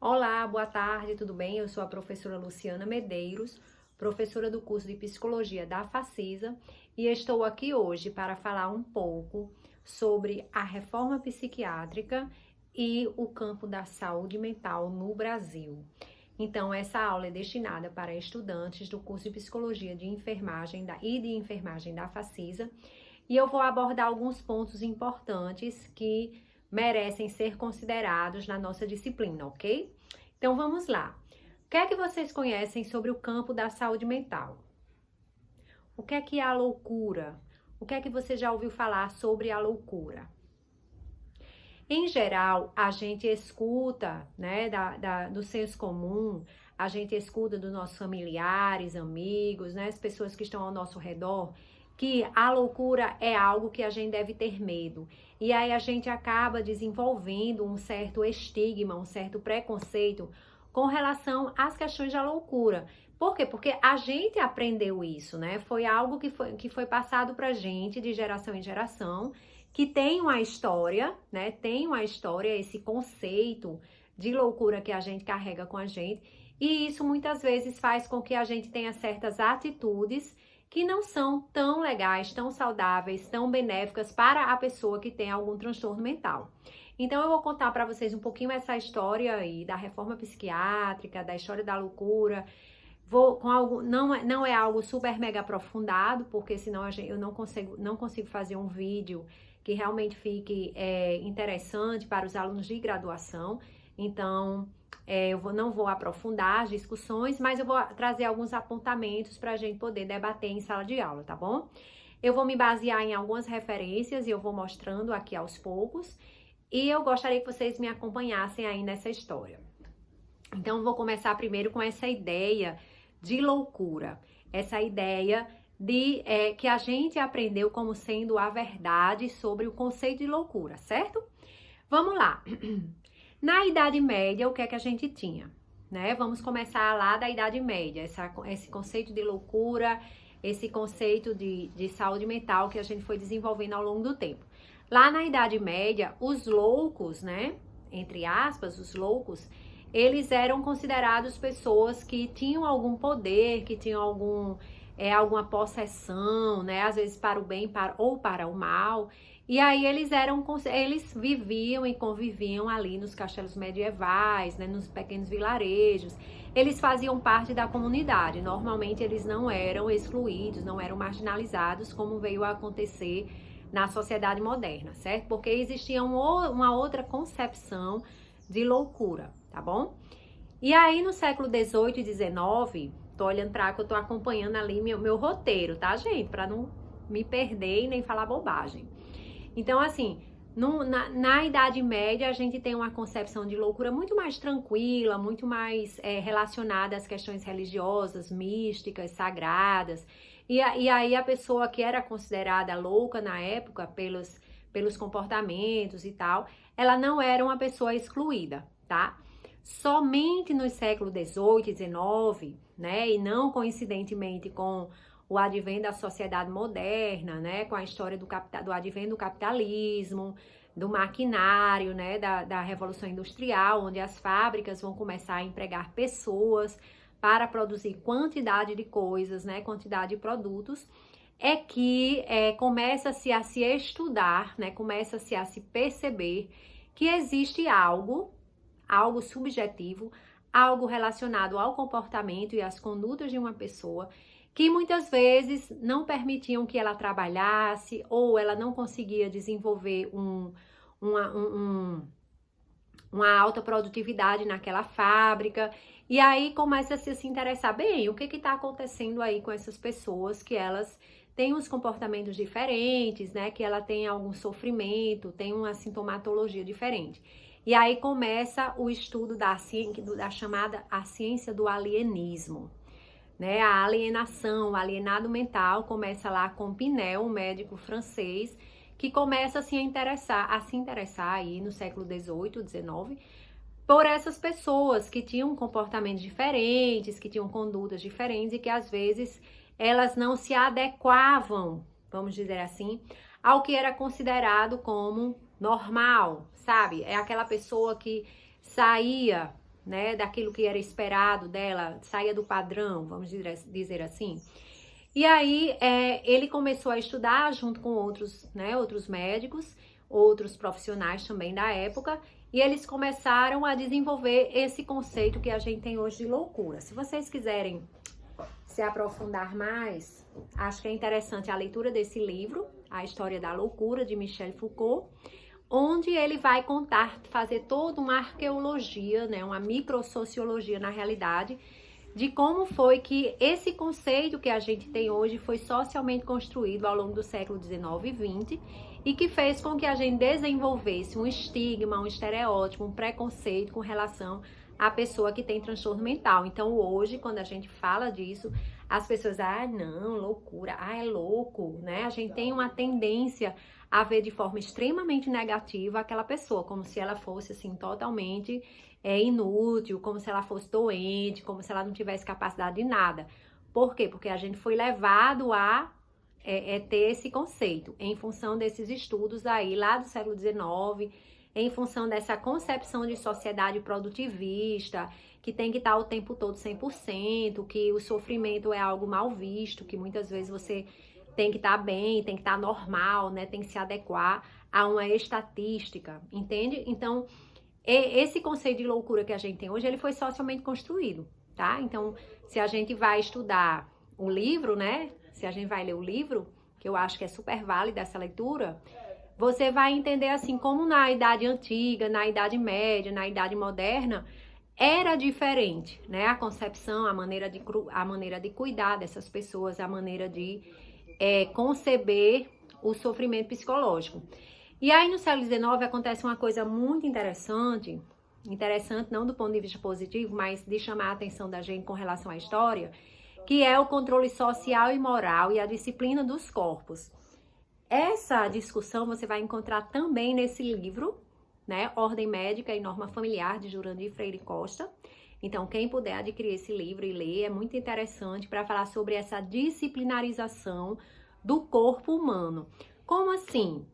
Olá, boa tarde, tudo bem? Eu sou a professora Luciana Medeiros, professora do curso de Psicologia da Facisa, e estou aqui hoje para falar um pouco sobre a reforma psiquiátrica e o campo da saúde mental no Brasil. Então, essa aula é destinada para estudantes do curso de Psicologia de Enfermagem e de Enfermagem da Facisa, e eu vou abordar alguns pontos importantes que merecem ser considerados na nossa disciplina, ok? Então vamos lá. O que é que vocês conhecem sobre o campo da saúde mental? O que é a loucura? O que é que você já ouviu falar sobre a loucura? Em geral, a gente escuta, né, do senso comum, a gente escuta dos nossos familiares, amigos, né, as pessoas que estão ao nosso redor, que a loucura é algo que a gente deve ter medo. E aí a gente acaba desenvolvendo um certo estigma, um certo preconceito com relação às questões da loucura. Por quê? Porque a gente aprendeu isso, né? Foi algo que foi passado pra gente de geração em geração, que tem uma história, né? Tem uma história, esse conceito de loucura que a gente carrega com a gente. E isso muitas vezes faz com que a gente tenha certas atitudes que não são tão legais, tão saudáveis, tão benéficas para a pessoa que tem algum transtorno mental. Então eu vou contar para vocês um pouquinho essa história aí da reforma psiquiátrica, da história da loucura. Vou com algo, não é algo super mega aprofundado, porque senão eu não consigo fazer um vídeo que realmente fique interessante para os alunos de graduação. Então não vou aprofundar as discussões, mas eu vou trazer alguns apontamentos para a gente poder debater em sala de aula, tá bom? Eu vou me basear em algumas referências e eu vou mostrando aqui aos poucos. E eu gostaria que vocês me acompanhassem aí nessa história. Então, eu vou começar primeiro com essa ideia de loucura. Essa ideia de que a gente aprendeu como sendo a verdade sobre o conceito de loucura, certo? Vamos lá. Na Idade Média, o que é que a gente tinha? Né? Vamos começar lá da Idade Média, esse conceito de loucura, esse conceito de saúde mental que a gente foi desenvolvendo ao longo do tempo. Lá na Idade Média, os loucos, né? Entre aspas, os loucos, eles eram considerados pessoas que tinham algum poder, que tinham alguma possessão, né? Às vezes para o bem ou para o mal. E aí eles viviam e conviviam ali nos castelos medievais, né, nos pequenos vilarejos. Eles faziam parte da comunidade. Normalmente eles não eram excluídos, não eram marginalizados, como veio a acontecer na sociedade moderna, certo? Porque existia uma outra concepção de loucura, tá bom? E aí no século XVIII e XIX, tô olhando para cá, eu tô acompanhando ali meu roteiro, tá, gente? Para não me perder e nem falar bobagem. Então, assim, na Idade Média, a gente tem uma concepção de loucura muito mais tranquila, muito mais relacionada às questões religiosas, místicas, sagradas. E aí a pessoa que era considerada louca na época, pelos comportamentos e tal, ela não era uma pessoa excluída, tá? Somente no século XVIII e XIX, né, e não coincidentemente com o advento da sociedade moderna, né, com a história do advento do capitalismo, do maquinário, né, da Revolução Industrial, onde as fábricas vão começar a empregar pessoas para produzir quantidade de coisas, né, quantidade de produtos, é que começa-se a se estudar, né, começa-se a se perceber que existe algo subjetivo, algo relacionado ao comportamento e às condutas de uma pessoa, que muitas vezes não permitiam que ela trabalhasse ou ela não conseguia desenvolver uma alta produtividade naquela fábrica. E aí começa-se a se interessar, bem, o que está acontecendo aí com essas pessoas que elas têm uns comportamentos diferentes, né? Que ela tem algum sofrimento, tem uma sintomatologia diferente. E aí começa o estudo da chamada a ciência do alienismo. Né, a alienação, o alienado mental começa lá com Pinel, um médico francês, que começa a se interessar aí no século XVIII, XIX, por essas pessoas que tinham comportamentos diferentes, que tinham condutas diferentes e que às vezes elas não se adequavam, vamos dizer assim, ao que era considerado como normal, sabe? É aquela pessoa que saía né, daquilo que era esperado dela, saía do padrão, vamos dizer assim. E aí, ele começou a estudar junto com outros, né, outros médicos, outros profissionais também da época, e eles começaram a desenvolver esse conceito que a gente tem hoje de loucura. Se vocês quiserem se aprofundar mais, acho que é interessante a leitura desse livro, A História da Loucura, de Michel Foucault, onde ele vai contar, fazer toda uma arqueologia, né, uma microsociologia na realidade, de como foi que esse conceito que a gente tem hoje foi socialmente construído ao longo do século XIX e XX e que fez com que a gente desenvolvesse um estigma, um estereótipo, um preconceito com relação à pessoa que tem transtorno mental. Então hoje, quando a gente fala disso, as pessoas, não, loucura, é louco, né? A gente tem uma tendência a ver de forma extremamente negativa aquela pessoa, como se ela fosse, assim, totalmente inútil, como se ela fosse doente, como se ela não tivesse capacidade de nada. Por quê? Porque a gente foi levado a ter esse conceito, em função desses estudos aí, lá do século XIX, em função dessa concepção de sociedade produtivista, que tem que estar o tempo todo 100%, que o sofrimento é algo mal visto, que muitas vezes você tem que estar bem, tem que estar normal, né? Tem que se adequar a uma estatística, entende? Então, esse conceito de loucura que a gente tem hoje, ele foi socialmente construído, tá? Então, se a gente vai estudar o livro, né? Se a gente vai ler o livro, que eu acho que é super válida essa leitura, você vai entender assim, como na Idade Antiga, na Idade Média, na Idade Moderna, era diferente, né? A concepção, a maneira de cuidar dessas pessoas, a maneira de conceber o sofrimento psicológico. E aí no século XIX acontece uma coisa muito interessante não do ponto de vista positivo, mas de chamar a atenção da gente com relação à história, que é o controle social e moral e a disciplina dos corpos. Essa discussão você vai encontrar também nesse livro, né, Ordem Médica e Norma Familiar, de Jurandir Freire Costa. Então, quem puder adquirir esse livro e ler, é muito interessante para falar sobre essa disciplinarização do corpo humano. Como assim?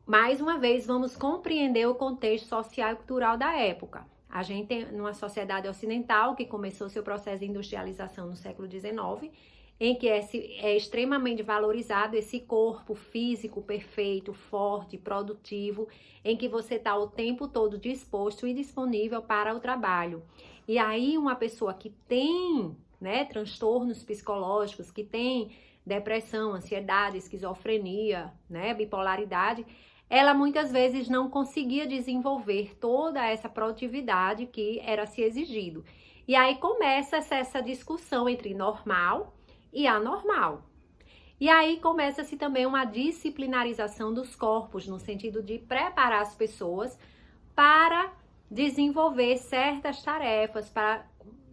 Mais uma vez, vamos compreender o contexto social e cultural da época. A gente tem uma sociedade ocidental que começou seu processo de industrialização no século XIX, em que é extremamente valorizado esse corpo físico perfeito, forte, produtivo, em que você está o tempo todo disposto e disponível para o trabalho. E aí uma pessoa que tem, né, transtornos psicológicos, que tem depressão, ansiedade, esquizofrenia, né, bipolaridade, ela muitas vezes não conseguia desenvolver toda essa produtividade que era se exigido. E aí começa essa discussão entre normal e anormal. E aí começa-se também uma disciplinarização dos corpos, no sentido de preparar as pessoas para desenvolver certas tarefas, para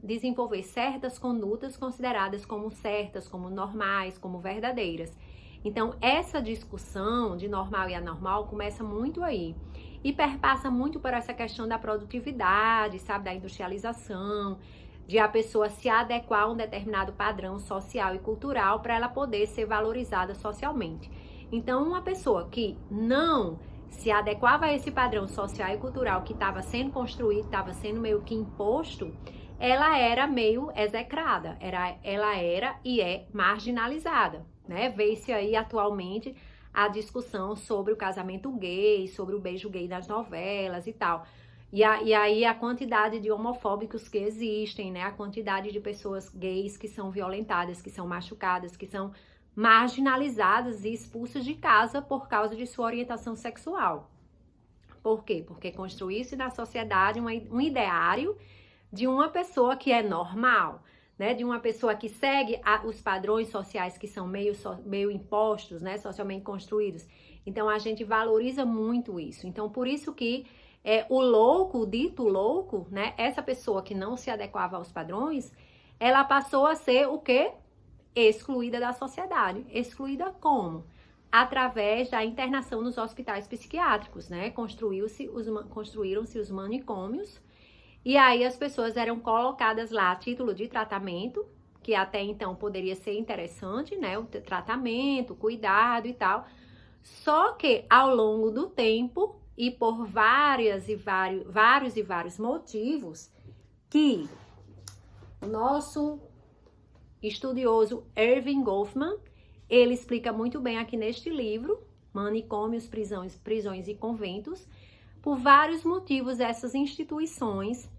desenvolver certas condutas consideradas como certas, como normais, como verdadeiras. Então, essa discussão de normal e anormal começa muito aí. E perpassa muito por essa questão da produtividade, sabe, da industrialização, de a pessoa se adequar a um determinado padrão social e cultural para ela poder ser valorizada socialmente. Então, uma pessoa que não se adequava a esse padrão social e cultural que estava sendo construído, estava sendo meio que imposto, ela era meio execrada, ela era e é marginalizada, né? Vê-se aí atualmente a discussão sobre o casamento gay, sobre o beijo gay nas novelas e tal. E aí a quantidade de homofóbicos que existem, né? A quantidade de pessoas gays que são violentadas, que são machucadas, que são marginalizadas e expulsas de casa por causa de sua orientação sexual. Por quê? Porque construiu-se na sociedade um ideário de uma pessoa que é normal, né? De uma pessoa que segue os padrões sociais que são meio impostos, né? Socialmente construídos. Então, a gente valoriza muito isso. Então, por isso que o louco, o dito louco, né? Essa pessoa que não se adequava aos padrões, ela passou a ser o quê? Excluída da sociedade. Excluída como? Através da internação nos hospitais psiquiátricos, né? Construíram-se os manicômios, e aí as pessoas eram colocadas lá a título de tratamento, que até então poderia ser interessante, né? O tratamento, cuidado e tal. Só que ao longo do tempo, e por vários motivos que o nosso estudioso Erving Goffman, ele explica muito bem aqui neste livro, Manicômios, Prisões e Conventos. Por vários motivos, essas instituições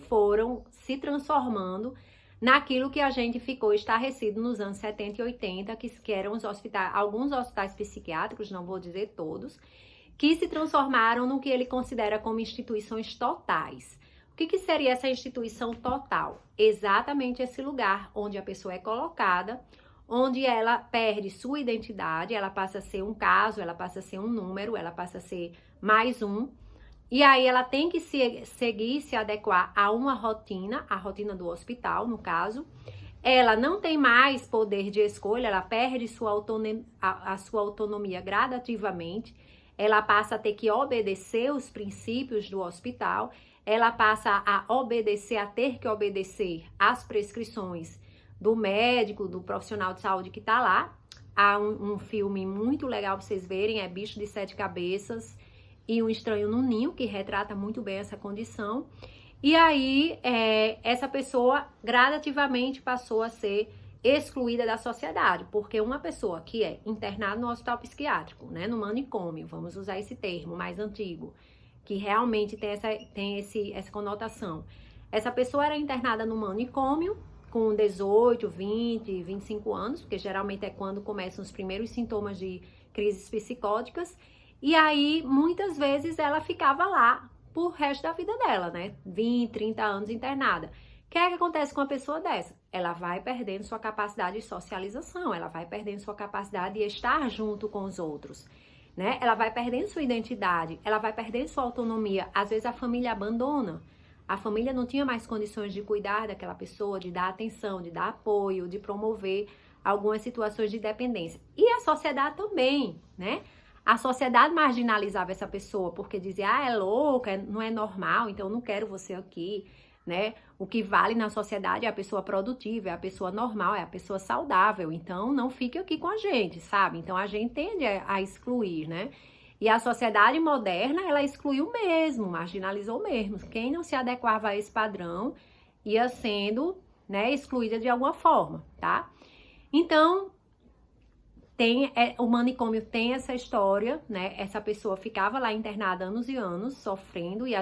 foram se transformando naquilo que a gente ficou estarrecido nos anos 70 e 80, que eram alguns hospitais psiquiátricos, não vou dizer todos, que se transformaram no que ele considera como instituições totais. O que seria essa instituição total? Exatamente esse lugar onde a pessoa é colocada, onde ela perde sua identidade, ela passa a ser um caso, ela passa a ser um número, ela passa a ser mais um, e aí ela tem que se adequar a uma rotina, a rotina do hospital, no caso. Ela não tem mais poder de escolha, ela perde a sua autonomia gradativamente, ela passa a ter que obedecer os princípios do hospital, ela passa a ter que obedecer às prescrições do médico, do profissional de saúde que tá lá. Há um filme muito legal pra vocês verem, é Bicho de Sete Cabeças e Um Estranho no Ninho, que retrata muito bem essa condição. E aí, essa pessoa gradativamente passou a ser excluída da sociedade, porque uma pessoa que é internada no hospital psiquiátrico, né, no manicômio, vamos usar esse termo mais antigo, que realmente tem essa conotação. Essa pessoa era internada no manicômio com 18, 20, 25 anos, porque geralmente é quando começam os primeiros sintomas de crises psicóticas, e aí muitas vezes ela ficava lá por resto da vida dela, né? 20, 30 anos internada. O que é que acontece com uma pessoa dessa? Ela vai perdendo sua capacidade de socialização, ela vai perdendo sua capacidade de estar junto com os outros, né? Ela vai perdendo sua identidade, ela vai perdendo sua autonomia. Às vezes a família abandona. A família não tinha mais condições de cuidar daquela pessoa, de dar atenção, de dar apoio, de promover algumas situações de dependência. E a sociedade também, né? A sociedade marginalizava essa pessoa porque dizia, é louca, não é normal, então eu não quero você aqui, né? O que vale na sociedade é a pessoa produtiva, é a pessoa normal, é a pessoa saudável, então não fique aqui com a gente, sabe? Então a gente tende a excluir, né? E a sociedade moderna, ela excluiu mesmo, marginalizou mesmo. Quem não se adequava a esse padrão ia sendo, né, excluída de alguma forma, tá? Então, o manicômio tem essa história, né? Essa pessoa ficava lá internada anos e anos, sofrendo, e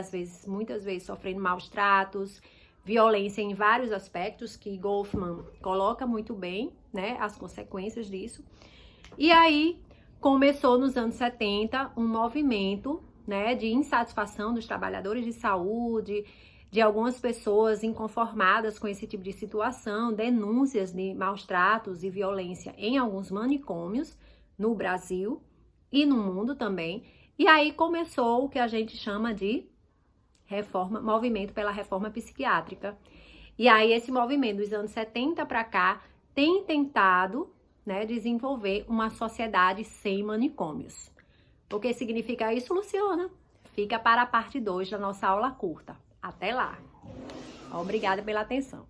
muitas vezes sofrendo maus tratos, violência em vários aspectos, que Goffman coloca muito bem, né, as consequências disso. E aí começou nos anos 70 um movimento, né, de insatisfação dos trabalhadores de saúde, de algumas pessoas inconformadas com esse tipo de situação, denúncias de maus tratos e violência em alguns manicômios no Brasil e no mundo também. E aí começou o que a gente chama de movimento pela reforma psiquiátrica. E aí esse movimento dos anos 70 para cá tem tentado, né, desenvolver uma sociedade sem manicômios. O que significa isso, Luciana? Fica para a parte 2 da nossa aula curta. Até lá! Obrigada pela atenção.